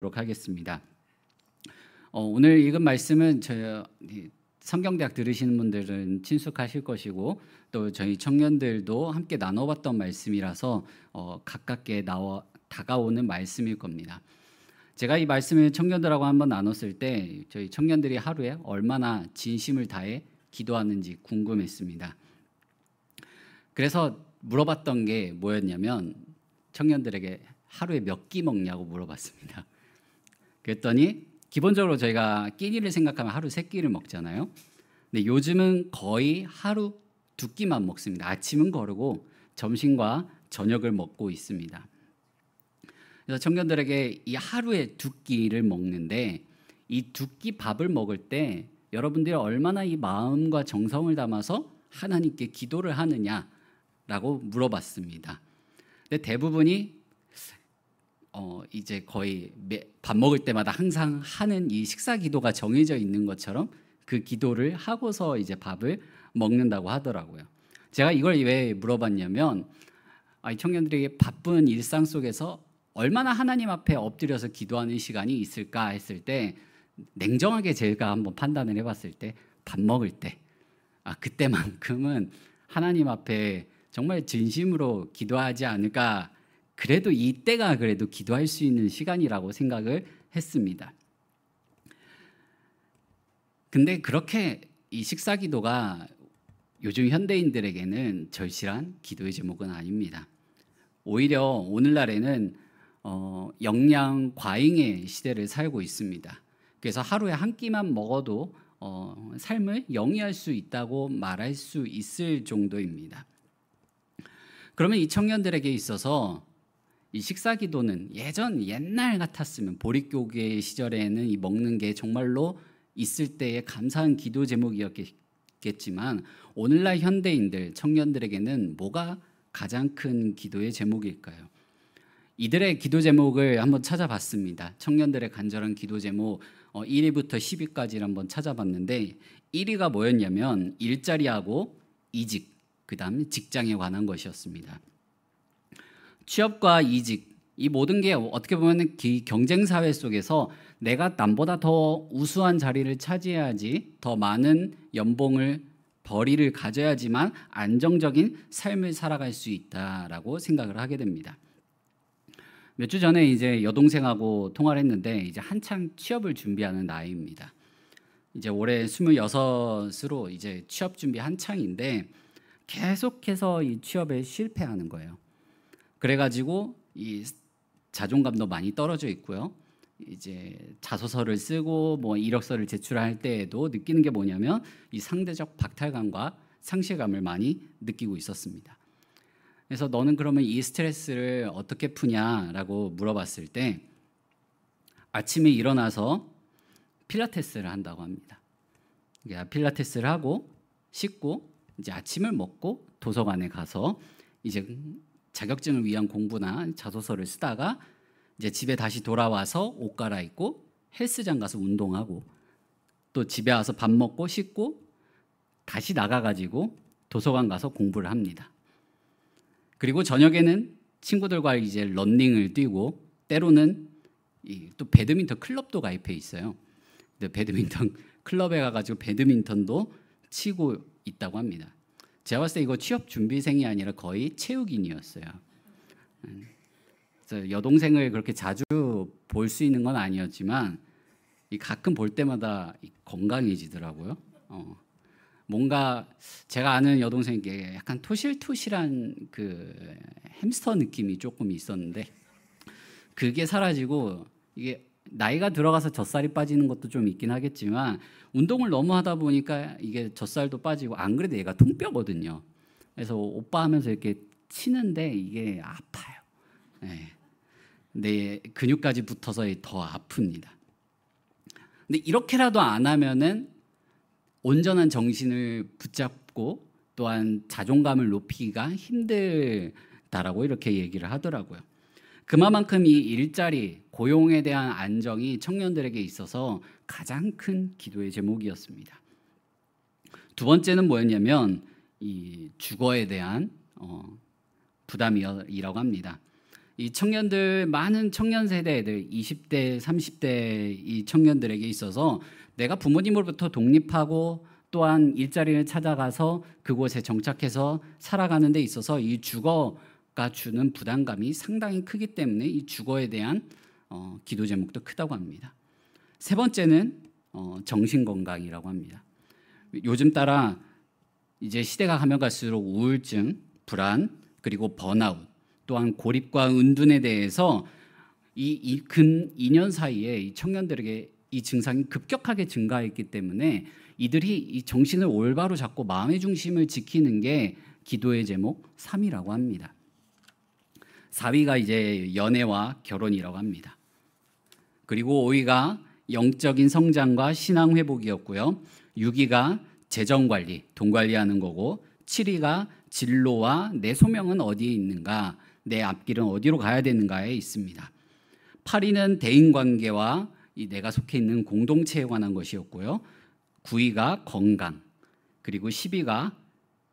하겠습니다. 오늘 읽은 말씀은 성경대학 들으시는 분들은 친숙하실 것이고 또 저희 청년들도 함께 나눠봤던 말씀이라서 가깝게 다가오는 말씀일 겁니다. 제가 이 말씀을 청년들하고 한번 나눴을 때 저희 청년들이 하루에 얼마나 진심을 다해 기도하는지 궁금했습니다. 그래서 물어봤던 게 뭐였냐면 청년들에게 하루에 몇 끼 먹냐고 물어봤습니다. 그랬더니 기본적으로 저희가 끼니를 생각하면 하루 3끼를 먹잖아요. 근데 요즘은 거의 하루 2끼만 먹습니다. 아침은 거르고 점심과 저녁을 먹고 있습니다. 그래서 청년들에게 이 하루에 2끼를 먹는데 이 2끼 밥을 먹을 때 여러분들이 얼마나 이 마음과 정성을 담아서 하나님께 기도를 하느냐라고 물어봤습니다. 근데 대부분이 이제 거의 밥 먹을 때마다 항상 하는 이 식사 기도가 정해져 있는 것처럼 그 기도를 하고서 이제 밥을 먹는다고 하더라고요. 제가 이걸 왜 물어봤냐면 청년들에게 바쁜 일상 속에서 얼마나 하나님 앞에 엎드려서 기도하는 시간이 있을까 했을 때 냉정하게 제가 한번 판단을 해봤을 때 밥 먹을 때 그때만큼은 하나님 앞에 정말 진심으로 기도하지 않을까. 그래도 이때가 그래도 기도할 수 있는 시간이라고 생각을 했습니다. 근데 그렇게 이 식사 기도가 요즘 현대인들에게는 절실한 기도의 제목은 아닙니다. 오히려 오늘날에는 영양 과잉의 시대를 살고 있습니다. 그래서 하루에 한 끼만 먹어도 삶을 영위할 수 있다고 말할 수 있을 정도입니다. 그러면 이 청년들에게 있어서 이 식사 기도는 옛날 같았으면 보릿고개 시절에는 이 먹는 게 정말로 있을 때의 감사한 기도 제목이었겠지만 오늘날 현대인들 청년들에게는 뭐가 가장 큰 기도의 제목일까요? 이들의 기도 제목을 한번 찾아봤습니다. 청년들의 간절한 기도 제목 1위부터 10위까지를 한번 찾아봤는데 1위가 뭐였냐면 일자리하고 이직, 그 다음에 직장에 관한 것이었습니다. 취업과 이직, 이 모든 게 어떻게 보면 경쟁 사회 속에서 내가 남보다 더 우수한 자리를 차지해야지, 더 많은 연봉을 벌이를 가져야지만 안정적인 삶을 살아갈 수 있다라고 생각을 하게 됩니다. 몇 주 전에 이제 여동생하고 통화를 했는데 이제 한창 취업을 준비하는 나이입니다. 이제 올해 26으로 이제 취업 준비 한창인데 계속해서 이 취업에 실패하는 거예요. 그래가지고 이 자존감도 많이 떨어져 있고요. 이제 자소서를 쓰고 뭐 이력서를 제출할 때에도 느끼는 게 뭐냐면 이 상대적 박탈감과 상실감을 많이 느끼고 있었습니다. 그래서 너는 그러면 이 스트레스를 어떻게 푸냐라고 물어봤을 때 아침에 일어나서 필라테스를 한다고 합니다. 필라테스를 하고 씻고 이제 아침을 먹고 도서관에 가서 이제 자격증을 위한 공부나 자소서를 쓰다가 이제 집에 다시 돌아와서 옷 갈아입고 헬스장 가서 운동하고 또 집에 와서 밥 먹고 씻고 다시 나가가지고 도서관 가서 공부를 합니다. 그리고 저녁에는 친구들과 이제 러닝을 뛰고 때로는 또 배드민턴 클럽도 가입해 있어요. 근데 배드민턴 클럽에 가가지고 배드민턴도 치고 있다고 합니다. 제가 봤을 때 이거 취업 준비생이 아니라 거의 체육인이었어요. 그래서 여동생을 그렇게 자주 볼 수 있는 건 아니었지만 가끔 볼 때마다 건강해지더라고요. 뭔가 제가 아는 여동생에게 약간 토실토실한 그 햄스터 느낌이 조금 있었는데 그게 사라지고 이게 나이가 들어가서 젖살이 빠지는 것도 좀 있긴 하겠지만 운동을 너무 하다 보니까 이게 젖살도 빠지고 안 그래도 얘가 통뼈거든요. 그래서 오빠 하면서 이렇게 치는데 이게 아파요. 내 근육까지 붙어서 더 아픕니다. 근데 이렇게라도 안 하면은 온전한 정신을 붙잡고 또한 자존감을 높이기가 힘들다라고 이렇게 얘기를 하더라고요. 그만큼 이 일자리, 고용에 대한 안정이 청년들에게 있어서 가장 큰 기도의 제목이었습니다. 두 번째는 뭐였냐면 이 주거에 대한 부담이라고 합니다. 이 청년들, 많은 청년 세대들, 20대, 30대 이 청년들에게 있어서 내가 부모님으로부터 독립하고 또한 일자리를 찾아가서 그곳에 정착해서 살아가는 데 있어서 이 주거가 주는 부담감이 상당히 크기 때문에 이 주거에 대한 기도 제목도 크다고 합니다. 세 번째는 정신건강이라고 합니다. 요즘 따라 이제 시대가 가면 갈수록 우울증, 불안, 그리고 번아웃, 또한 고립과 은둔에 대해서 근 2년 사이에 이 청년들에게 이 증상이 급격하게 증가했기 때문에 이들이 이 정신을 올바로 잡고 마음의 중심을 지키는 게 기도의 제목 3위라고 합니다. 4위가 이제 연애와 결혼이라고 합니다. 그리고 5위가 영적인 성장과 신앙 회복이었고요. 6위가 재정 관리, 돈 관리하는 거고, 7위가 진로와 내 소명은 어디에 있는가, 내 앞길은 어디로 가야 되는가에 있습니다. 8위는 대인관계와 내가 속해 있는 공동체에 관한 것이었고요. 9위가 건강, 그리고 10위가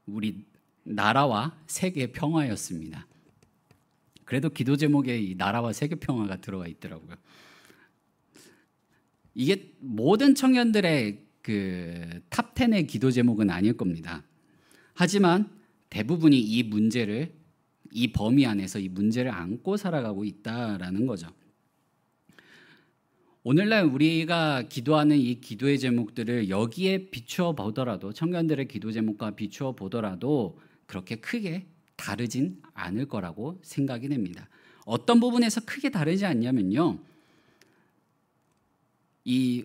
우리 나라와 세계 평화였습니다. 그래도 기도 제목에 이 나라와 세계 평화가 들어가 있더라고요. 이게 모든 청년들의 그 탑 10의 기도 제목은 아닐 겁니다. 하지만 대부분이 이 문제를, 이 범위 안에서 이 문제를 안고 살아가고 있다라는 거죠. 오늘날 우리가 기도하는 이 기도의 제목들을 여기에 비추어 보더라도, 청년들의 기도 제목과 비추어 보더라도 그렇게 크게 다르진 않을 거라고 생각이 됩니다. 어떤 부분에서 크게 다르지 않냐면요, 이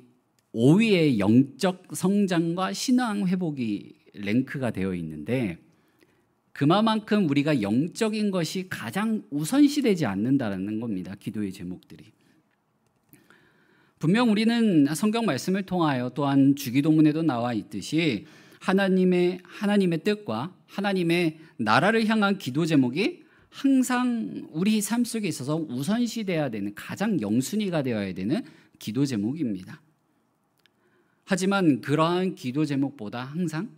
5위의 영적 성장과 신앙 회복이 랭크가 되어 있는데, 그만큼 우리가 영적인 것이 가장 우선시되지 않는다는 겁니다. 기도의 제목들이. 분명 우리는 성경 말씀을 통하여, 또한 주기도문에도 나와 있듯이 하나님의 뜻과 하나님의 나라를 향한 기도 제목이 항상 우리 삶 속에 있어서 우선시돼야 되는, 가장 영순위가 되어야 되는 기도 제목입니다. 하지만 그러한 기도 제목보다 항상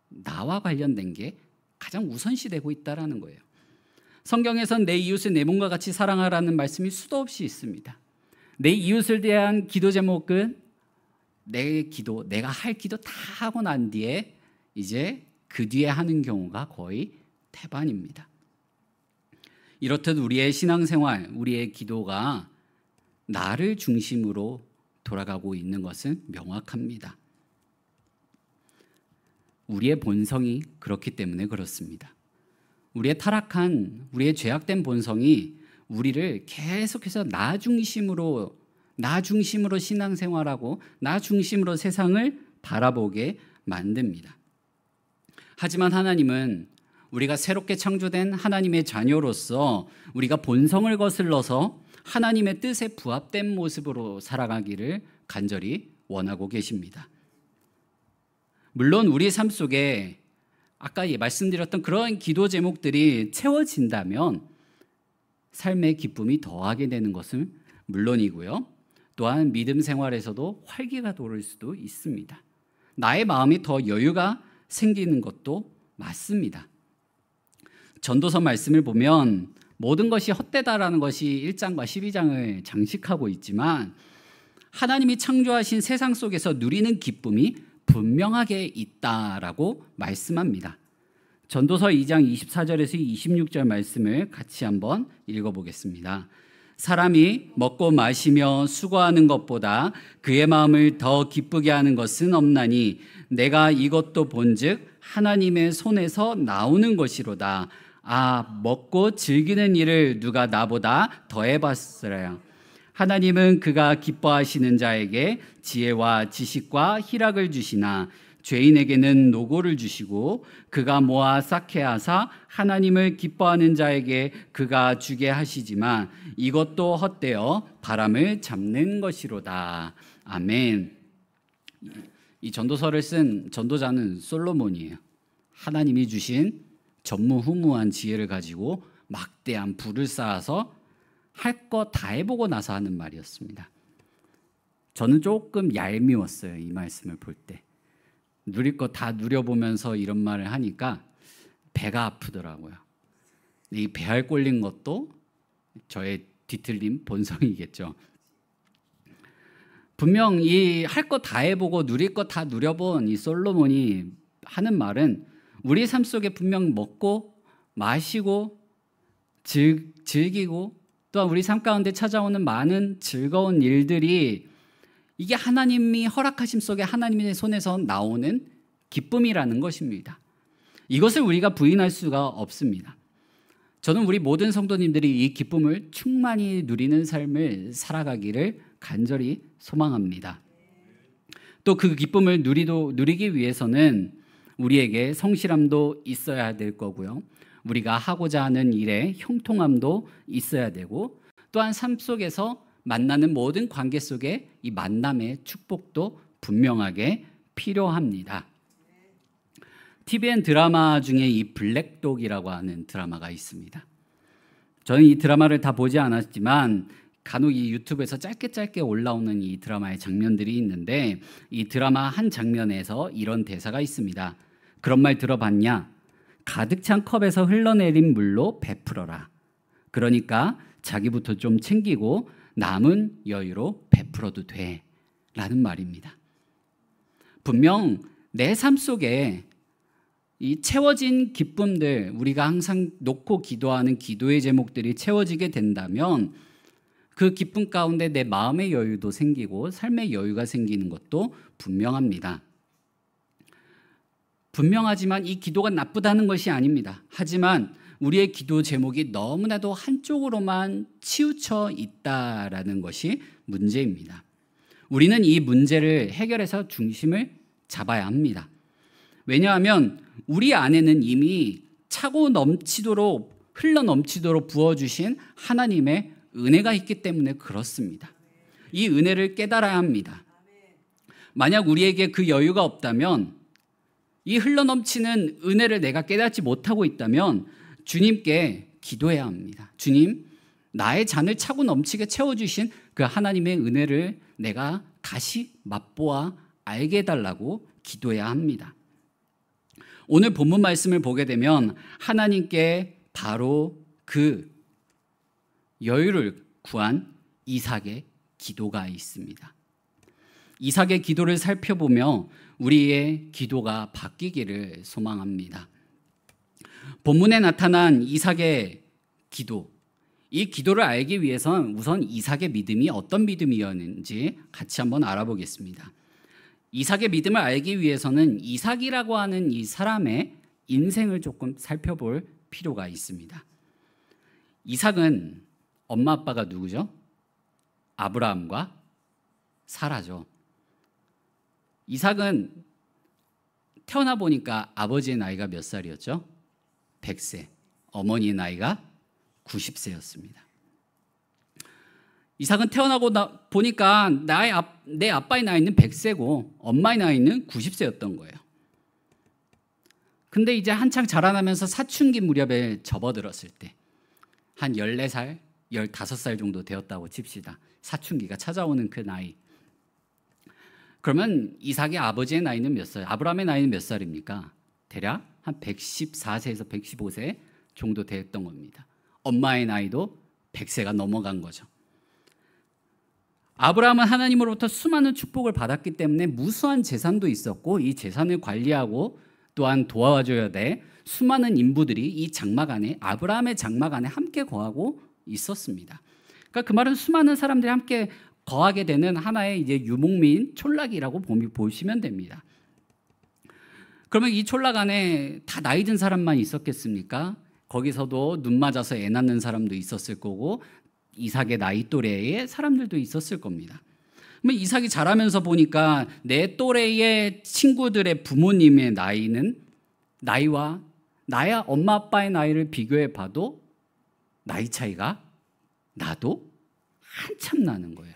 나와 관련된 게 가장 우선시되고 있다는 거예요. 성경에선 내 이웃을 내 몸과 같이 사랑하라는 말씀이 수도 없이 있습니다. 내 이웃을 대한 기도 제목은 내 기도, 내가 할 기도 다 하고 난 뒤에 이제 그 뒤에 하는 경우가 거의 태반입니다. 이렇듯 우리의 신앙생활, 우리의 기도가 나를 중심으로 돌아가고 있는 것은 명확합니다. 우리의 본성이 그렇기 때문에 그렇습니다. 우리의 타락한, 우리의 죄악된 본성이 우리를 계속해서 나 중심으로 신앙생활하고 나 중심으로 세상을 바라보게 만듭니다. 하지만 하나님은 우리가 새롭게 창조된 하나님의 자녀로서 우리가 본성을 거슬러서 하나님의 뜻에 부합된 모습으로 살아가기를 간절히 원하고 계십니다. 물론 우리 삶 속에 아까 말씀드렸던 그런 기도 제목들이 채워진다면 삶의 기쁨이 더하게 되는 것은 물론이고요. 또한 믿음 생활에서도 활기가 돌을 수도 있습니다. 나의 마음이 더 여유가 생기는 것도 맞습니다. 전도서 말씀을 보면 모든 것이 헛되다라는 것이 1장과 12장을 장식하고 있지만 하나님이 창조하신 세상 속에서 누리는 기쁨이 분명하게 있다라고 말씀합니다. 전도서 2장 24절에서 26절 말씀을 같이 한번 읽어보겠습니다. 사람이 먹고 마시며 수고하는 것보다 그의 마음을 더 기쁘게 하는 것은 없나니 내가 이것도 본즉 하나님의 손에서 나오는 것이로다. 아, 먹고 즐기는 일을 누가 나보다 더해봤으랴. 하나님은 그가 기뻐하시는 자에게 지혜와 지식과 희락을 주시나 죄인에게는 노고를 주시고 그가 모아 쌓게 하사 하나님을 기뻐하는 자에게 그가 주게 하시지만 이것도 헛되어 바람을 잡는 것이로다. 아멘. 이 전도서를 쓴 전도자는 솔로몬이에요. 하나님이 주신 전무후무한 지혜를 가지고 막대한 부를 쌓아서 할 거 다 해보고 나서 하는 말이었습니다. 저는 조금 얄미웠어요. 이 말씀을 볼 때. 누릴 거 다 누려보면서 이런 말을 하니까 배가 아프더라고요. 이 배알 꼴린 것도 저의 뒤틀린 본성이겠죠. 분명 이 할 거 다 해보고 누릴 거 다 누려본 이 솔로몬이 하는 말은 우리 삶 속에 분명 먹고 마시고 즐기고 또한 우리 삶 가운데 찾아오는 많은 즐거운 일들이 이게 하나님이 허락하심 속에 하나님의 손에서 나오는 기쁨이라는 것입니다. 이것을 우리가 부인할 수가 없습니다. 저는 우리 모든 성도님들이 이 기쁨을 충만히 누리는 삶을 살아가기를 간절히 소망합니다. 또 그 기쁨을 누리기 위해서는 우리에게 성실함도 있어야 될 거고요. 우리가 하고자 하는 일에 형통함도 있어야 되고 또한 삶 속에서 만나는 모든 관계 속에 이 만남의 축복도 분명하게 필요합니다. TVN 드라마 중에 이 블랙독이라고 하는 드라마가 있습니다. 저는 이 드라마를 다 보지 않았지만 간혹 이 유튜브에서 짧게 올라오는 이 드라마의 장면들이 있는데 이 드라마 한 장면에서 이런 대사가 있습니다. 그런 말 들어봤냐? 가득 찬 컵에서 흘러내린 물로 베풀어라. 그러니까 자기부터 좀 챙기고 남은 여유로 베풀어도 돼. 라는 말입니다. 분명 내 삶 속에 이 채워진 기쁨들, 우리가 항상 놓고 기도하는 기도의 제목들이 채워지게 된다면 그 기쁨 가운데 내 마음의 여유도 생기고 삶의 여유가 생기는 것도 분명합니다. 분명하지만 이 기도가 나쁘다는 것이 아닙니다. 하지만 우리의 기도 제목이 너무나도 한쪽으로만 치우쳐 있다라는 것이 문제입니다. 우리는 이 문제를 해결해서 중심을 잡아야 합니다. 왜냐하면 우리 안에는 이미 차고 넘치도록 흘러 넘치도록 부어주신 하나님의 은혜가 있기 때문에 그렇습니다. 이 은혜를 깨달아야 합니다. 만약 우리에게 그 여유가 없다면 이 흘러넘치는 은혜를 내가 깨닫지 못하고 있다면 주님께 기도해야 합니다. 주님, 나의 잔을 차고 넘치게 채워주신 그 하나님의 은혜를 내가 다시 맛보아 알게 해달라고 기도해야 합니다. 오늘 본문 말씀을 보게 되면 하나님께 바로 그 여유를 구한 이삭의 기도가 있습니다. 이삭의 기도를 살펴보며 우리의 기도가 바뀌기를 소망합니다. 본문에 나타난 이삭의 기도, 이 기도를 알기 위해선 우선 이삭의 믿음이 어떤 믿음이었는지 같이 한번 알아보겠습니다. 이삭의 믿음을 알기 위해서는 이삭이라고 하는 이 사람의 인생을 조금 살펴볼 필요가 있습니다. 이삭은 엄마 아빠가 누구죠? 아브라함과 사라죠. 이삭은 태어나 보니까 아버지의 나이가 몇 살이었죠? 100세. 어머니의 나이가 90세였습니다. 이삭은 태어나고 보니까 내 아빠의 나이는 100세고 엄마의 나이는 90세였던 거예요. 근데 이제 한창 자라나면서 사춘기 무렵에 접어들었을 때 한 14살, 15살 정도 되었다고 칩시다. 사춘기가 찾아오는 그 나이. 그러면 이삭의 아버지의 나이는 몇 살? 아브라함의 나이는 몇 살입니까? 대략 한 114세에서 115세 정도 됐던 겁니다. 엄마의 나이도 100세가 넘어간 거죠. 아브라함은 하나님으로부터 수많은 축복을 받았기 때문에 무수한 재산도 있었고 이 재산을 관리하고 또한 도와줘야 돼 수많은 인부들이 이 장막 안에 아브라함의 장막 안에 함께 거하고 있었습니다. 그러니까 그 말은 수많은 사람들이 함께 거하게 되는 하나의 이제 유목민 촌락이라고 보시면 됩니다. 그러면 이 촌락 안에 다 나이 든 사람만 있었겠습니까? 거기서도 눈 맞아서 애 낳는 사람도 있었을 거고 이삭의 나이 또래의 사람들도 있었을 겁니다. 그러면 이삭이 자라면서 보니까 내 또래의 친구들의 부모님의 나이와 나의 엄마 아빠의 나이를 비교해 봐도 나이 차이가 나도 한참 나는 거예요.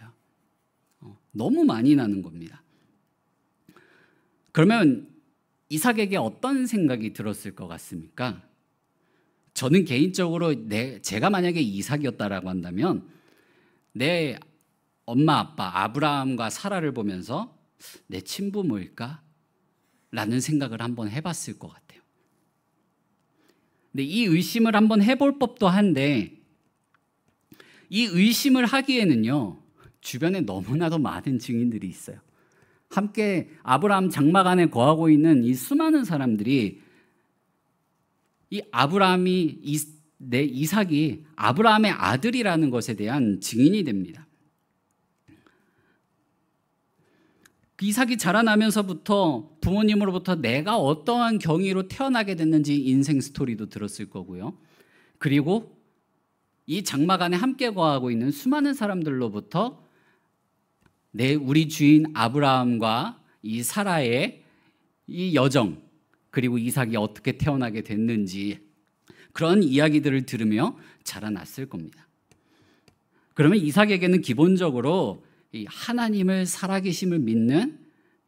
너무 많이 나는 겁니다. 그러면 이삭에게 어떤 생각이 들었을 것 같습니까? 저는 개인적으로 제가 만약에 이삭이었다라고 한다면 내 엄마 아빠 아브라함과 사라를 보면서 내 친부모일까? 라는 생각을 한번 해봤을 것 같아요. 근데 이 의심을 한번 해볼 법도 한데 이 의심을 하기에는요, 주변에 너무나도 많은 증인들이 있어요. 함께 아브라함 장막 안에 거하고 있는 이 수많은 사람들이 이 아브라함이 내 이삭이 아브라함의 아들이라는 것에 대한 증인이 됩니다. 이삭이 자라나면서부터 부모님으로부터 내가 어떠한 경위로 태어나게 됐는지 인생 스토리도 들었을 거고요. 그리고 이 장막 안에 함께 거하고 있는 수많은 사람들로부터 우리 주인 아브라함과 이 사라의 이 여정, 그리고 이삭이 어떻게 태어나게 됐는지 그런 이야기들을 들으며 자라났을 겁니다. 그러면 이삭에게는 기본적으로 이 하나님을 살아계심을 믿는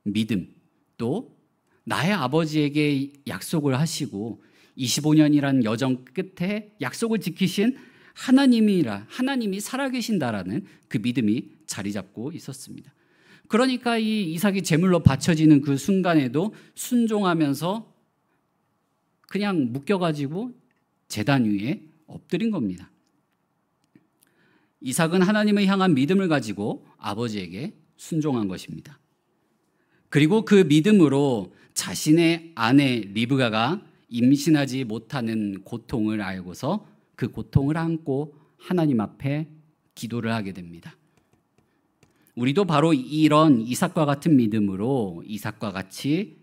믿음, 또 나의 아버지에게 약속을 하시고 25년이라는 여정 끝에 약속을 지키신 하나님이 살아계신다라는 그 믿음이 자리 잡고 있었습니다. 그러니까 이 이삭이 제물로 바쳐지는 그 순간에도 순종하면서 그냥 묶여가지고 제단 위에 엎드린 겁니다. 이삭은 하나님을 향한 믿음을 가지고 아버지에게 순종한 것입니다. 그리고 그 믿음으로 자신의 아내 리브가가 임신하지 못하는 고통을 알고서 그 고통을 안고 하나님 앞에 기도를 하게 됩니다. 우리도 바로 이런 이삭과 같은 믿음으로 이삭과 같이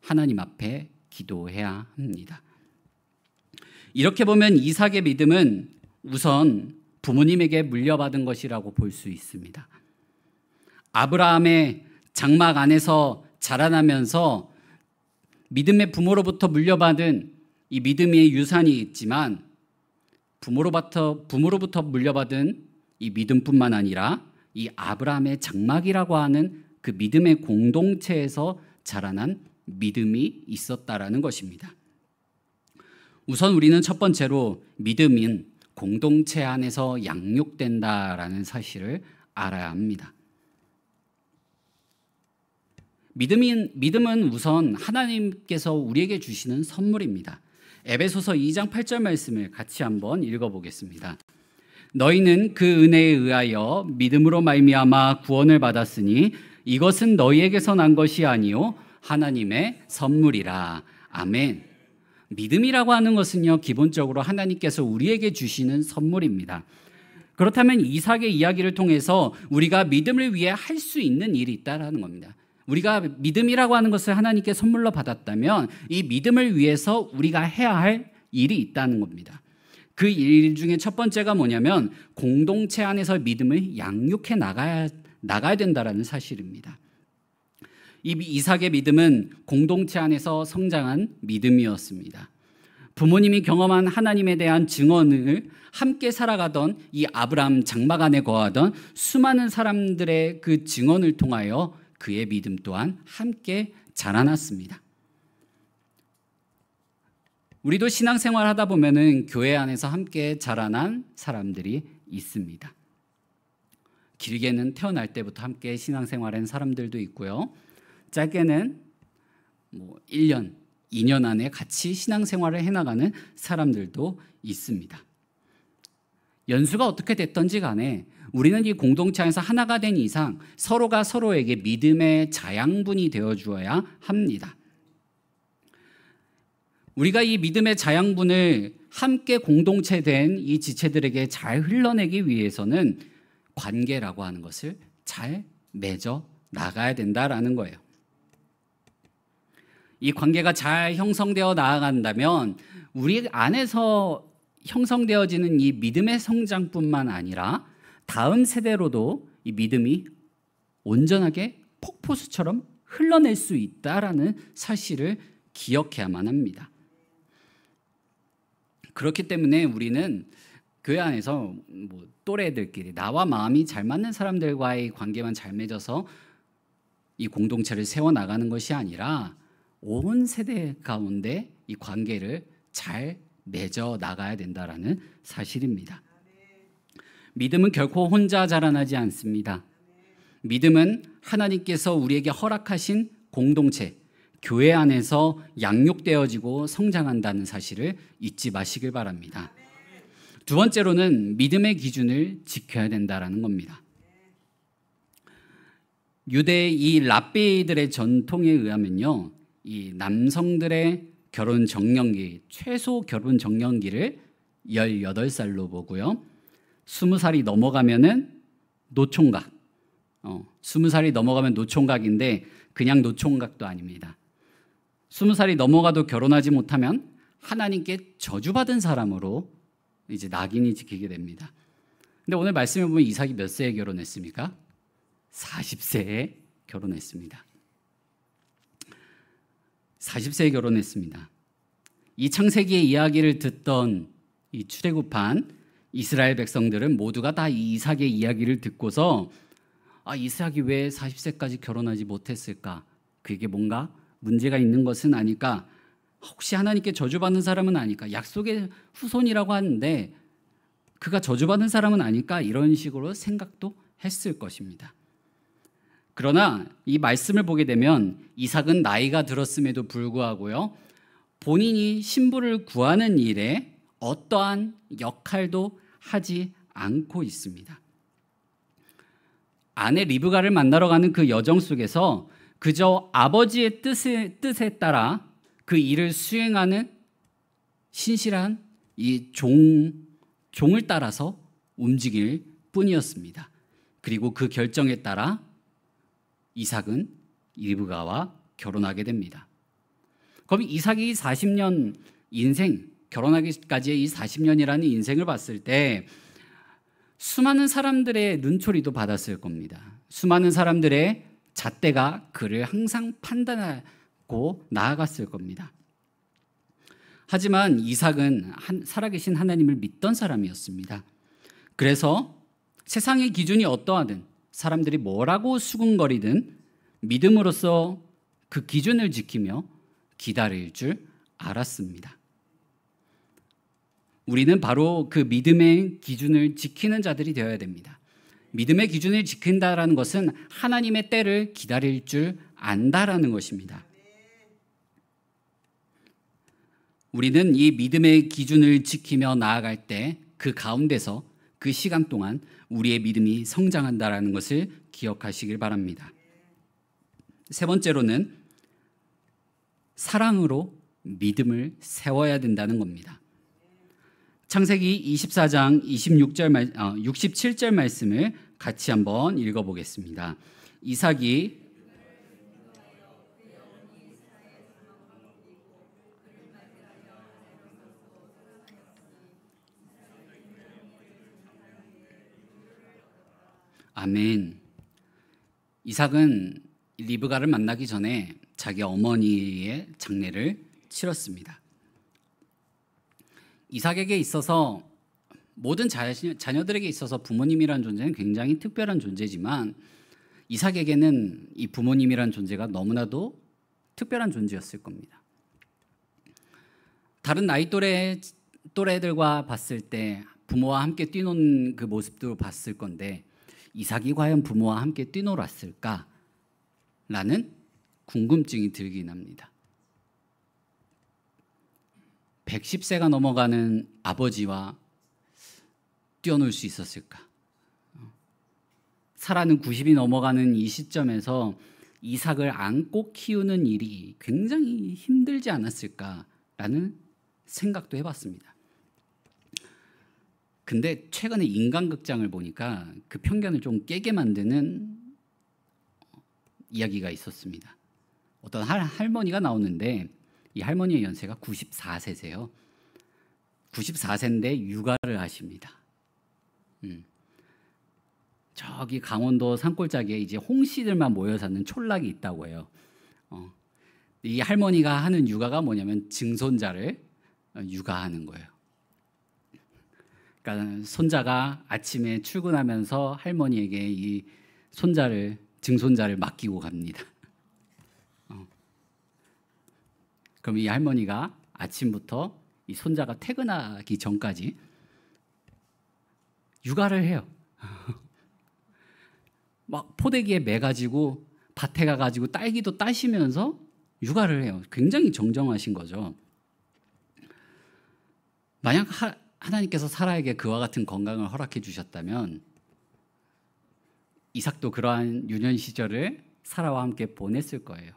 하나님 앞에 기도해야 합니다. 이렇게 보면 이삭의 믿음은 우선 부모님에게 물려받은 것이라고 볼 수 있습니다. 아브라함의 장막 안에서 자라나면서 믿음의 부모로부터 물려받은 이 믿음의 유산이 있지만 부모로부터 물려받은 이 믿음뿐만 아니라 이 아브라함의 장막이라고 하는 그 믿음의 공동체에서 자라난 믿음이 있었다라는 것입니다. 우선 우리는 첫 번째로 믿음인 공동체 안에서 양육된다라는 사실을 알아야 합니다. 믿음은 우선 하나님께서 우리에게 주시는 선물입니다. 에베소서 2장 8절 말씀을 같이 한번 읽어보겠습니다. 너희는 그 은혜에 의하여 믿음으로 말미암아 구원을 받았으니 이것은 너희에게서 난 것이 아니요 하나님의 선물이라. 아멘. 믿음이라고 하는 것은요, 기본적으로 하나님께서 우리에게 주시는 선물입니다. 그렇다면 이삭의 이야기를 통해서 우리가 믿음을 위해 할 수 있는 일이 있다라는 겁니다. 우리가 믿음이라고 하는 것을 하나님께 선물로 받았다면 이 믿음을 위해서 우리가 해야 할 일이 있다는 겁니다. 그 일 중에 첫 번째가 뭐냐면 공동체 안에서 믿음을 양육해 나가야 된다라는 사실입니다. 이 이삭의 믿음은 공동체 안에서 성장한 믿음이었습니다. 부모님이 경험한 하나님에 대한 증언을 함께 살아가던 이 아브라함 장막 안에 거하던 수많은 사람들의 그 증언을 통하여 그의 믿음 또한 함께 자라났습니다. 우리도 신앙생활 하다 보면은 교회 안에서 함께 자라난 사람들이 있습니다. 길게는 태어날 때부터 함께 신앙생활한 사람들도 있고요. 짧게는 1년, 2년 안에 같이 신앙생활을 해나가는 사람들도 있습니다. 연수가 어떻게 됐던지 간에 우리는 이 공동체 안에서 하나가 된 이상 서로가 서로에게 믿음의 자양분이 되어주어야 합니다. 우리가 이 믿음의 자양분을 함께 공동체 된 이 지체들에게 잘 흘러내기 위해서는 관계라고 하는 것을 잘 맺어 나가야 된다라는 거예요. 이 관계가 잘 형성되어 나아간다면 우리 안에서 형성되어지는 이 믿음의 성장뿐만 아니라 다음 세대로도 이 믿음이 온전하게 폭포수처럼 흘러낼 수 있다라는 사실을 기억해야만 합니다. 그렇기 때문에 우리는 교회 안에서 또래들끼리 나와 마음이 잘 맞는 사람들과의 관계만 잘 맺어서 이 공동체를 세워나가는 것이 아니라 온 세대 가운데 이 관계를 잘 맺어 나가야 된다라는 사실입니다. 믿음은 결코 혼자 자라나지 않습니다. 믿음은 하나님께서 우리에게 허락하신 공동체, 교회 안에서 양육되어지고 성장한다는 사실을 잊지 마시길 바랍니다. 두 번째로는 믿음의 기준을 지켜야 된다라는 겁니다. 유대 이 랍비들의 전통에 의하면요, 이 남성들의 결혼 정년기, 최소 결혼 정년기를 18살로 보고요, 20살이 넘어가면은 노총각, 20살이 넘어가면 노총각인데 그냥 노총각도 아닙니다. 20살이 넘어가도 결혼하지 못하면 하나님께 저주받은 사람으로 이제 낙인이 찍히게 됩니다. 근데 오늘 말씀해 보면 이삭이 몇 세에 결혼했습니까? 40세에 결혼했습니다. 40세에 결혼했습니다. 이 창세기의 이야기를 듣던 이 출애굽한 이스라엘 백성들은 모두가 다 이 이삭의 이야기를 듣고서 이삭이 왜 40세까지 결혼하지 못했을까? 그게 뭔가 문제가 있는 것은 아닐까? 혹시 하나님께 저주받는 사람은 아닐까? 약속의 후손이라고 하는데 그가 저주받는 사람은 아닐까? 이런 식으로 생각도 했을 것입니다. 그러나 이 말씀을 보게 되면 이삭은 나이가 들었음에도 불구하고요, 본인이 신부를 구하는 일에 어떠한 역할도 하지 않고 있습니다. 아내 리브가를 만나러 가는 그 여정 속에서 그저 아버지의 뜻에 따라 그 일을 수행하는 신실한 이 종을 따라서 움직일 뿐이었습니다. 그리고 그 결정에 따라 이삭은 리브가와 결혼하게 됩니다. 그럼 이삭이 40년 인생, 결혼하기까지의 이 40년이라는 인생을 봤을 때 수많은 사람들의 눈초리도 받았을 겁니다. 수많은 사람들의 잣대가 그를 항상 판단하고 나아갔을 겁니다. 하지만 이삭은 살아계신 하나님을 믿던 사람이었습니다. 그래서 세상의 기준이 어떠하든 사람들이 뭐라고 수군거리든 믿음으로써 그 기준을 지키며 기다릴 줄 알았습니다. 우리는 바로 그 믿음의 기준을 지키는 자들이 되어야 됩니다. 믿음의 기준을 지킨다라는 것은 하나님의 때를 기다릴 줄 안다라는 것입니다. 우리는 이 믿음의 기준을 지키며 나아갈 때 그 가운데서 그 시간 동안 우리의 믿음이 성장한다라는 것을 기억하시길 바랍니다. 세 번째로는 사랑으로 믿음을 세워야 된다는 겁니다. 창세기 24장 67절 말씀을 같이 한번 읽어보겠습니다. 이삭이 아멘. 이삭은 리브가를 만나기 전에 자기 어머니의 장례를 치렀습니다. 이삭에게 있어서 모든 자녀들에게 있어서 부모님이라는 존재는 굉장히 특별한 존재지만 이삭에게는 이 부모님이라는 존재가 너무나도 특별한 존재였을 겁니다. 다른 나이 또래들과 봤을 때 부모와 함께 뛰노는 그 모습도 봤을 건데 이삭이 과연 부모와 함께 뛰놀았을까라는 궁금증이 들긴 합니다. 110세가 넘어가는 아버지와 뛰어놀 수 있었을까? 사라는 90이 넘어가는 이 시점에서 이삭을 안고 키우는 일이 굉장히 힘들지 않았을까라는 생각도 해봤습니다. 근데 최근에 인간극장을 보니까 그 편견을 좀 깨게 만드는 이야기가 있었습니다. 어떤 할머니가 나오는데 이 할머니의 연세가 94세세요. 94세인데 육아를 하십니다. 저기 강원도 산골짜기에 이제 홍씨들만 모여 사는 촌락이 있다고 해요. 이 할머니가 하는 육아가 뭐냐면 증손자를 육아하는 거예요. 그러니까 손자가 아침에 출근하면서 할머니에게 이 증손자를 맡기고 갑니다. 그럼 이 할머니가 아침부터 이 손자가 퇴근하기 전까지 육아를 해요. 막 포대기에 매가지고 밭에 가가지고 딸기도 따시면서 육아를 해요. 굉장히 정정하신 거죠. 만약 하나님께서 사라에게 그와 같은 건강을 허락해 주셨다면 이삭도 그러한 유년 시절을 사라와 함께 보냈을 거예요.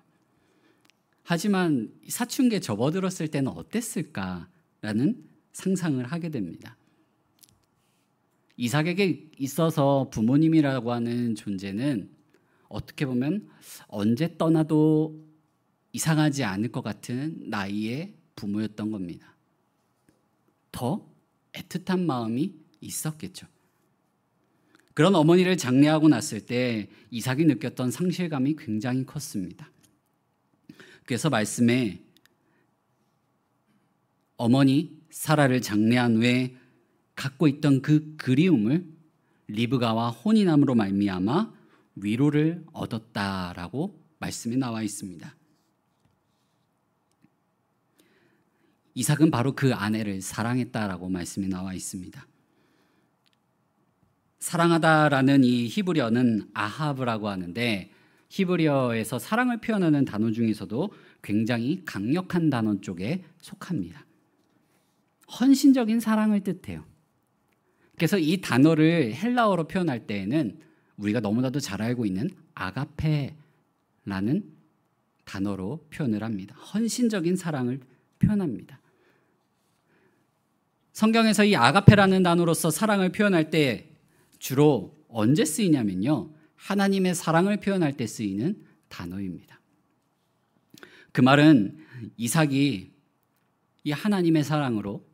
하지만 사춘기에 접어들었을 때는 어땠을까라는 상상을 하게 됩니다. 이삭에게 있어서 부모님이라고 하는 존재는 어떻게 보면 언제 떠나도 이상하지 않을 것 같은 나이의 부모였던 겁니다. 더 애틋한 마음이 있었겠죠. 그런 어머니를 장례하고 났을 때 이삭이 느꼈던 상실감이 굉장히 컸습니다. 그래서 말씀에 어머니 사라를 장례한 후에 갖고 있던 그 그리움을 리브가와 혼인함으로 말미암아 위로를 얻었다라고 말씀이 나와 있습니다. 이삭은 바로 그 아내를 사랑했다라고 말씀이 나와 있습니다. 사랑하다라는 이 히브리어는 아하브라고 하는데 히브리어에서 사랑을 표현하는 단어 중에서도 굉장히 강력한 단어 쪽에 속합니다. 헌신적인 사랑을 뜻해요. 그래서 이 단어를 헬라어로 표현할 때에는 우리가 너무나도 잘 알고 있는 아가페라는 단어로 표현을 합니다. 헌신적인 사랑을 표현합니다. 성경에서 이 아가페라는 단어로서 사랑을 표현할 때 주로 언제 쓰이냐면요, 하나님의 사랑을 표현할 때 쓰이는 단어입니다. 그 말은 이삭이 이 하나님의 사랑으로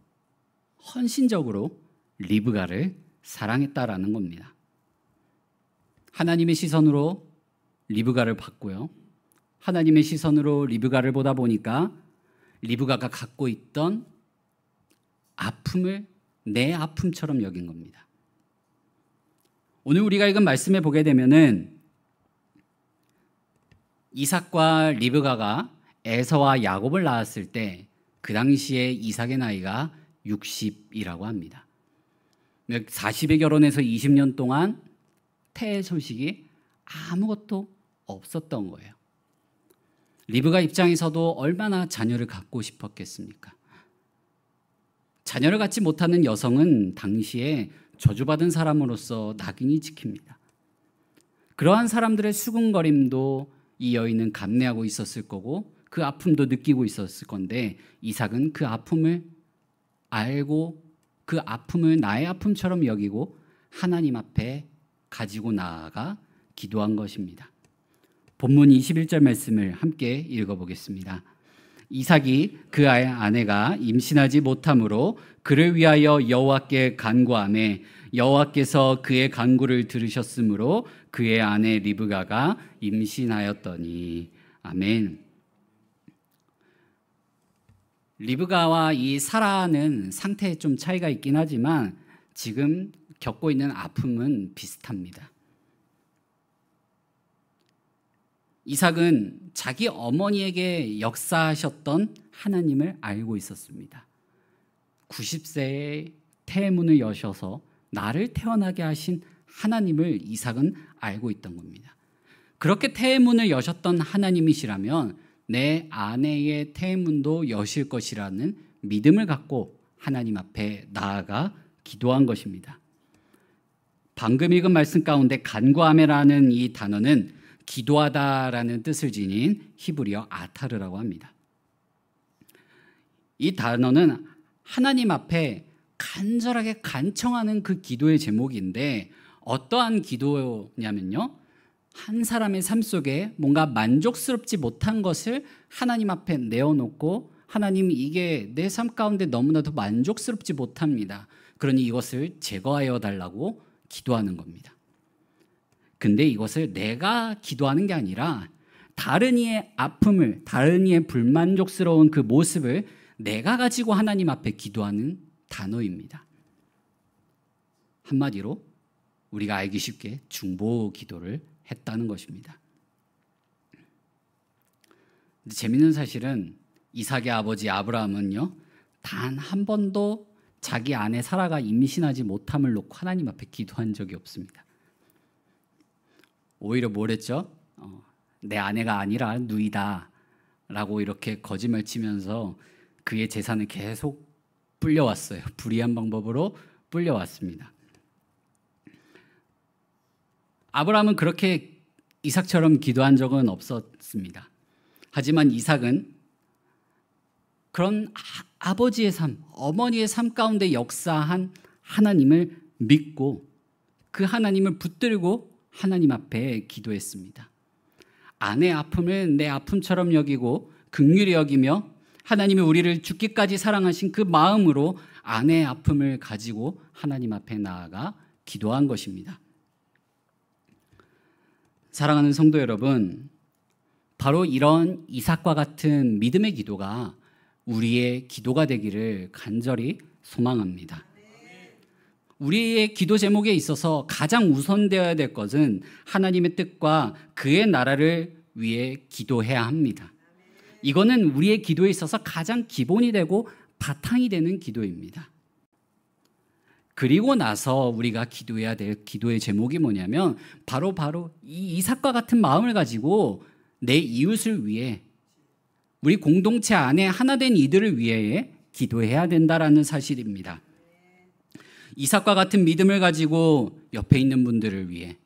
헌신적으로 리브가를 사랑했다라는 겁니다. 하나님의 시선으로 리브가를 봤고요, 하나님의 시선으로 리브가를 보다 보니까 리브가가 갖고 있던 아픔을 내 아픔처럼 여긴 겁니다. 오늘 우리가 읽은 말씀에 보게 되면은 이삭과 리브가가 에서와 야곱을 낳았을 때 그 당시에 이삭의 나이가 60이라고 합니다. 40에 결혼해서 20년 동안 태의 소식이 아무것도 없었던 거예요. 리브가 입장에서도 얼마나 자녀를 갖고 싶었겠습니까? 자녀를 갖지 못하는 여성은 당시에 저주받은 사람으로서 낙인이 찍힙니다. 그러한 사람들의 수군거림도 이 여인은 감내하고 있었을 거고 그 아픔도 느끼고 있었을 건데 이삭은 그 아픔을 알고 그 아픔을 나의 아픔처럼 여기고 하나님 앞에 가지고 나아가 기도한 것입니다. 본문 21절 말씀을 함께 읽어보겠습니다. 이삭이 그 아내가 임신하지 못함으로 그를 위하여 여호와께 간구하매 여호와께서 그의 간구를 들으셨으므로 그의 아내 리브가가 임신하였더니. 아멘. 리브가와 이 사라는 상태에 좀 차이가 있긴 하지만 지금 겪고 있는 아픔은 비슷합니다. 이삭은 자기 어머니에게 역사하셨던 하나님을 알고 있었습니다. 90세에 태문을 여셔서 나를 태어나게 하신 하나님을 이삭은 알고 있던 겁니다. 그렇게 태문을 여셨던 하나님이시라면 내 아내의 태문도 여실 것이라는 믿음을 갖고 하나님 앞에 나아가 기도한 것입니다. 방금 읽은 말씀 가운데 간구하메라는 이 단어는 기도하다라는 뜻을 지닌 히브리어 아타르라고 합니다. 이 단어는 하나님 앞에 간절하게 간청하는 그 기도의 제목인데 어떠한 기도냐면요, 한 사람의 삶 속에 뭔가 만족스럽지 못한 것을 하나님 앞에 내어놓고 하나님, 이게 내 삶 가운데 너무나도 만족스럽지 못합니다. 그러니 이것을 제거하여 달라고 기도하는 겁니다. 근데 이것을 내가 기도하는 게 아니라 다른 이의 아픔을, 다른 이의 불만족스러운 그 모습을 내가 가지고 하나님 앞에 기도하는 단어입니다. 한마디로 우리가 알기 쉽게 중보 기도를 했다는 것입니다. 근데 재미있는 사실은 이삭의 아버지 아브라함은요, 단 한 번도 자기 아내 사라가 임신하지 못함을 놓고 하나님 앞에 기도한 적이 없습니다. 오히려 뭘 했죠? 내 아내가 아니라 누이다 라고 이렇게 거짓말 치면서 그의 재산을 계속 불려왔어요. 불의한 방법으로 불려왔습니다. 아브라함은 그렇게 이삭처럼 기도한 적은 없었습니다. 하지만 이삭은 그런 아버지의 삶, 어머니의 삶 가운데 역사한 하나님을 믿고 그 하나님을 붙들고 하나님 앞에 기도했습니다. 아내의 아픔을 내 아픔처럼 여기고 긍휼히 여기며 하나님이 우리를 죽기까지 사랑하신 그 마음으로 아내의 아픔을 가지고 하나님 앞에 나아가 기도한 것입니다. 사랑하는 성도 여러분, 바로 이런 이삭과 같은 믿음의 기도가 우리의 기도가 되기를 간절히 소망합니다. 우리의 기도 제목에 있어서 가장 우선되어야 될 것은 하나님의 뜻과 그의 나라를 위해 기도해야 합니다. 이거는 우리의 기도에 있어서 가장 기본이 되고 바탕이 되는 기도입니다. 그리고 나서 우리가 기도해야 될 기도의 제목이 뭐냐면 바로 이 이삭과 같은 마음을 가지고 내 이웃을 위해 우리 공동체 안에 하나 된 이들을 위해 기도해야 된다라는 사실입니다. 이삭과 같은 믿음을 가지고 옆에 있는 분들을 위해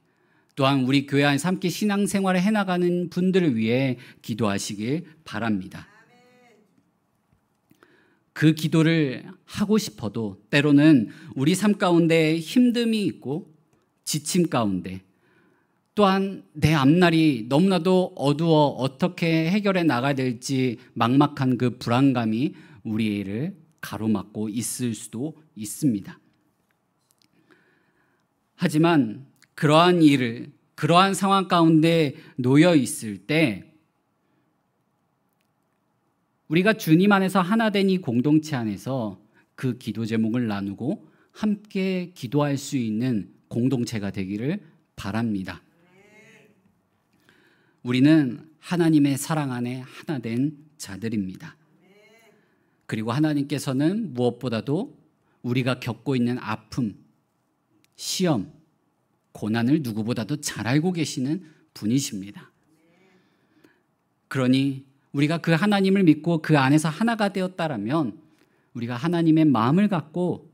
또한 우리 교회 안에서 함께 신앙생활을 해나가는 분들을 위해 기도하시길 바랍니다. 그 기도를 하고 싶어도 때로는 우리 삶 가운데 힘듦이 있고 지침 가운데 또한 내 앞날이 너무나도 어두워 어떻게 해결해 나가야 될지 막막한 그 불안감이 우리를 가로막고 있을 수도 있습니다. 하지만 그러한 상황 가운데 놓여 있을 때 우리가 주님 안에서 하나 된 이 공동체 안에서 그 기도 제목을 나누고 함께 기도할 수 있는 공동체가 되기를 바랍니다. 우리는 하나님의 사랑 안에 하나 된 자들입니다. 그리고 하나님께서는 무엇보다도 우리가 겪고 있는 아픔, 시험, 고난을 누구보다도 잘 알고 계시는 분이십니다. 그러니 우리가 그 하나님을 믿고 그 안에서 하나가 되었다라면 우리가 하나님의 마음을 갖고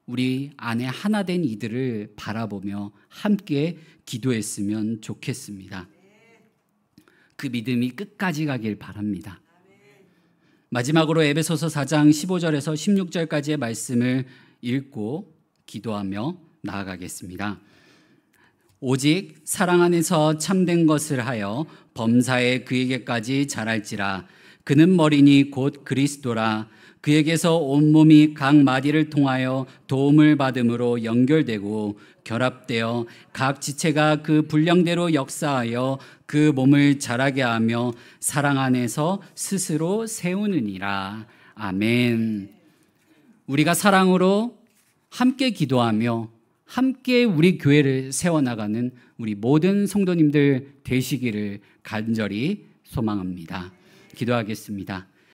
우리 안에 하나 된 이들을 바라보며 함께 기도했으면 좋겠습니다. 그 믿음이 끝까지 가길 바랍니다. 마지막으로 에베소서 4장 15절에서 16절까지의 말씀을 읽고 기도하며 나아가겠습니다. 오직 사랑 안에서 참된 것을 하여 범사에 그에게까지 자랄지라. 그는 머리니 곧 그리스도라. 그에게서 온몸이 각 마디를 통하여 도움을 받음으로 연결되고 결합되어 각 지체가 그 분량대로 역사하여 그 몸을 자라게 하며 사랑 안에서 스스로 세우느니라. 아멘. 우리가 사랑으로 함께 기도하며 함께 우리 교회를 세워나가는 우리 모든 성도님들 되시기를 간절히 소망합니다. 기도하겠습니다.